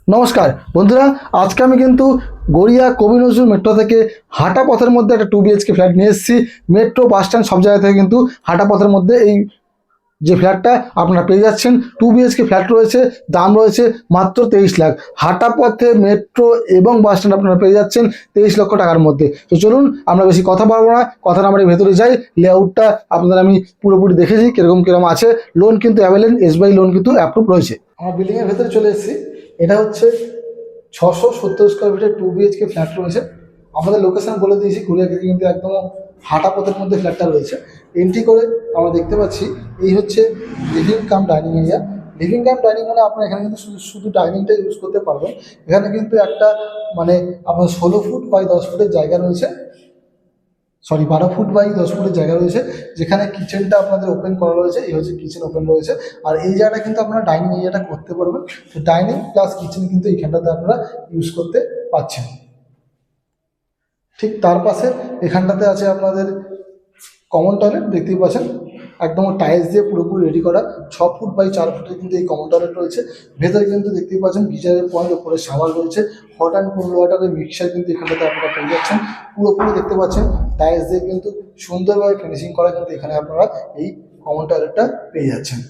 নমস্কার বন্ধুরা, আজকে আমি কিন্তু গড়িয়া কবি নজরুল মেট্রো থেকে হাঁটা পথের মধ্যে একটা 2 BHK ফ্ল্যাট নিয়ে এসেছি। মেট্রো বাস স্ট্যান্ড সব জায়গা থেকে কিন্তু হাঁটা পথের মধ্যে এই যে ফ্ল্যাটটা আপনারা পেয়ে যাচ্ছেন। 2 BHK ফ্ল্যাট রয়েছে, দাম রয়েছে মাত্র 23 লাখ। হাঁটা পথে মেট্রো এবং বাস স্ট্যান্ড আপনারা পেয়ে যাচ্ছেন 23 লক্ষ টাকার মধ্যে। তো চলুন আমরা বেশি কথা বলবো না, কথা না আমরা ভেতরে যাই। লেআউটটা আপনাদের আমি পুরোপুরি দেখেছি কিরকম আছে। লোন কিন্তু অ্যাভেলেবল, SBI লোন কিন্তু অ্যাপ্রুভ রয়েছে। আমরা বিল্ডিংয়ের ভেতরে চলে এসেছি। এটা হচ্ছে 670 স্কোয়ার ফিটের 2 BHK ফ্ল্যাট রয়েছে। আমাদের লোকেশন বলে দিয়েছি, গড়িয়া থেকে কিন্তু একদম হাঁটা পথের মধ্যে ফ্ল্যাটটা রয়েছে। এন্ট্রি করে আমরা দেখতে পাচ্ছি এই হচ্ছে living cum dining area. Living cum dining মানে আপনার এখানে কিন্তু শুধু ডাইনিংটা ইউজ করতে পারবেন। এখানে কিন্তু একটা মানে আপনার 16 ফুট বাই 10 ফুটের জায়গা রয়েছে, 12 ফুট বাই 10 ফুটের জায়গা রয়েছে, যেখানে কিচেনটা আপনাদের ওপেন করা রয়েছে। এই হচ্ছে কিচেন ওপেন রয়েছে। আর এই জায়গাটা কিন্তু আপনারা ডাইনিং এরিয়াটা করতে পারবেন। তো ডাইনিং প্লাস কিচেন কিন্তু এইখানটাতে আপনারা ইউজ করতে পারছেন। ঠিক তার পাশে এখানটাতে আছে আপনাদের কমন টয়লেট, দেখতেই পাচ্ছেন একদম টাইলস দিয়ে পুরোপুরি রেডি করা। 6 ফুট বাই 4 ফুটের কিন্তু এই কমন টয়লেট রয়েছে। ভেতরে কিন্তু দেখতেই পাচ্ছেন গিজারের পয়েন্ট, উপরে শাওয়ার রয়েছে। হট অ্যান্ড কোল্ড ওয়াটারের মিক্সার কিন্তু এখানটাতে আপনারা পেয়ে যাচ্ছেন। পুরোপুরি দেখতে পাচ্ছেন টাইলস দিয়ে কিন্তু সুন্দরভাবে ফিনিশিং করা কিন্তু এখানে আপনারা এই কমন টয়লেটটা পেয়ে যাচ্ছেন।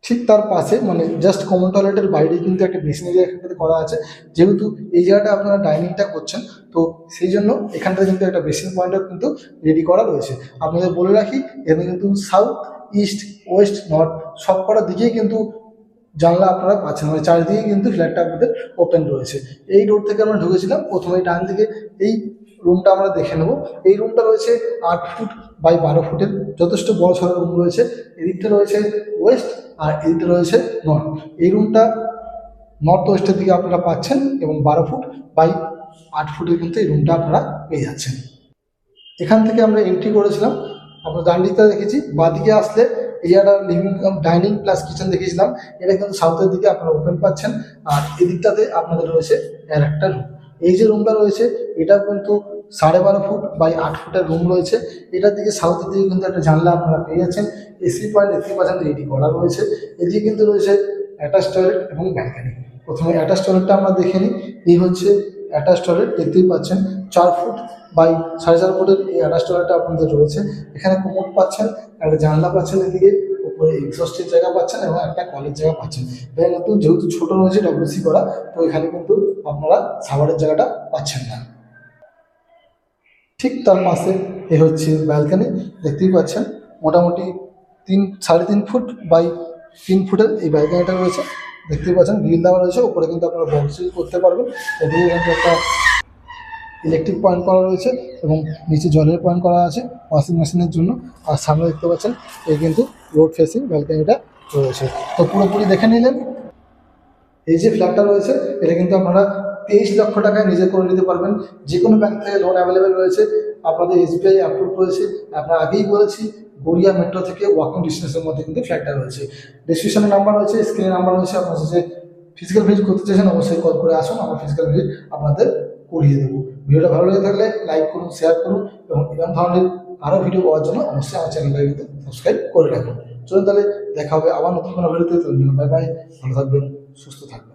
ঠিক তার পাশে মানে জাস্ট কমন টয়লেটের বাইরে কিন্তু একটা বেসিন এরিয়া এখানটাতে করা আছে। যেহেতু এই জায়গাটা আপনারা ডাইনিংটা করছেন, তো সেই জন্য এখানটাতে কিন্তু একটা বেসিন পয়েন্টও কিন্তু রেডি করা রয়েছে। আপনাদের বলে রাখি, এখানে কিন্তু সাউথ, ইস্ট, ওয়েস্ট, নর্থ সব কটার দিকেই কিন্তু জানলা আপনারা পাচ্ছেন। মানে চারিদিকে কিন্তু ফ্ল্যাটটা আপনাদের ওপেন রয়েছে। এই রোড থেকে আমরা ঢুকেছিলাম, প্রথমে ডান দিকে এই রুমটা আমরা দেখে নেব। এই রুমটা রয়েছে 8 ফুট বাই 12 ফুটের, যথেষ্ট বড় সড়ো রুম রয়েছে। এদিকটা রয়েছে ওয়েস্ট আর এদিকটা রয়েছে নর্থ। এই রুমটা নর্থ ওয়েস্টের দিকে আপনারা পাচ্ছেন এবং 12 ফুট বাই 8 ফুটের কিন্তু এই রুমটা আপনারা পেয়ে যাচ্ছেন। এখান থেকে আমরা এন্ট্রি করেছিলাম, আমরা ডান দিকটা দেখেছি। বাঁদিকে আসলে এই একটা লিভিং ডাইনিং প্লাস কিচেন দেখিয়েছিলাম, এটা কিন্তু সাউথের দিকে আপনারা ওপেন পাচ্ছেন। আর এদিকটাতে আপনাদের রয়েছে আর একটা রুম। এই যে রুমটা রয়েছে এটা কিন্তু 12.5 ফুট বাই 8 ফুটের রুম রয়েছে। এটার দিকে সাউথের দিকে কিন্তু একটা জানলা আপনারা পেয়ে যাচ্ছেন। এসি পয়েন্ট দেখতে পাচ্ছেন রেডি করা রয়েছে। এদিকে কিন্তু রয়েছে অ্যাটাচ টয়লেট এবং ব্যালকানি। প্রথমে অ্যাটাচ টয়লেটটা আমরা দেখে নিই। এই হচ্ছে অ্যাটাচ টয়লেট, দেখতেই পাচ্ছেন 4 ফুট বাই 4.5 ফুটের এই অ্যাটাচ টয়লেটটা আপনাদের রয়েছে। এখানে কোমোড পাচ্ছেন, একটা জানলা পাচ্ছেন, এদিকে উপরে এক্সস্টের জায়গা পাচ্ছেন এবং একটা কলের জায়গা পাচ্ছেন। এখানে কিন্তু যেহেতু ছোটো রয়েছে WC করা, তো এখানে কিন্তু আপনারা শাওয়ারের জায়গাটা পাচ্ছেন না। ঠিক তার পাশে এ হচ্ছে ব্যালকানি, দেখতেই পাচ্ছেন মোটামুটি 3.5 ফুট বাই 3 ফুটের এই ব্যালকানিটা রয়েছে। দেখতেই পাচ্ছেন গ্রিল দেওয়া রয়েছে, উপরে কিন্তু আপনারা বক্স করতে পারবেন। এদিকে কিন্তু একটা ইলেকট্রিক পয়েন্ট করা রয়েছে এবং নিচে জলের পয়েন্ট করা আছে ওয়াশিং মেশিনের জন্য। আর সামনে দেখতে পাচ্ছেন এই কিন্তু রোড ফেসিং ব্যালকানিটা রয়েছে। তো পুরোপুরি দেখে নিলেন। এই যে ফ্ল্যাটটা রয়েছে এটা কিন্তু আপনারা 23 লক্ষ টাকায় নিজে করে নিতে পারবেন। যে কোনো ব্যাংক থেকে লোন অ্যাভেলেবেল রয়েছে, আপনাদের SBI অ্যাপ্রুভ রয়েছে। আপনার আগেই বলেছি গড়িয়া মেট্রো থেকে ওয়াকিং ডিস্টেন্সের মধ্যে কিন্তু ফ্ল্যাটটা রয়েছে। ডিসক্রিপশনের নাম্বার রয়েছে, স্ক্রিনে নাম্বার রয়েছে। আপনার যে ফিজিক্যাল ভিজিট করতে চাইছেন অবশ্যই কল করে আসুন, আমরা ফিজিক্যাল ভিজিট আপনাদের করিয়ে দেবো। ভিডিওটা ভালো লেগে থাকলে লাইক করুন, শেয়ার করুন এবং এরকম ধরনের আরও ভিডিও পাওয়ার জন্য অবশ্যই আমার চ্যানেলটাকে কিন্তু সাবস্ক্রাইব করে রাখুন। চলুন তাহলে দেখা হবে আবার নতুন কোনো ভিডিওতে। বাই বাই, ভালো থাকবেন, সুস্থ থাকবেন।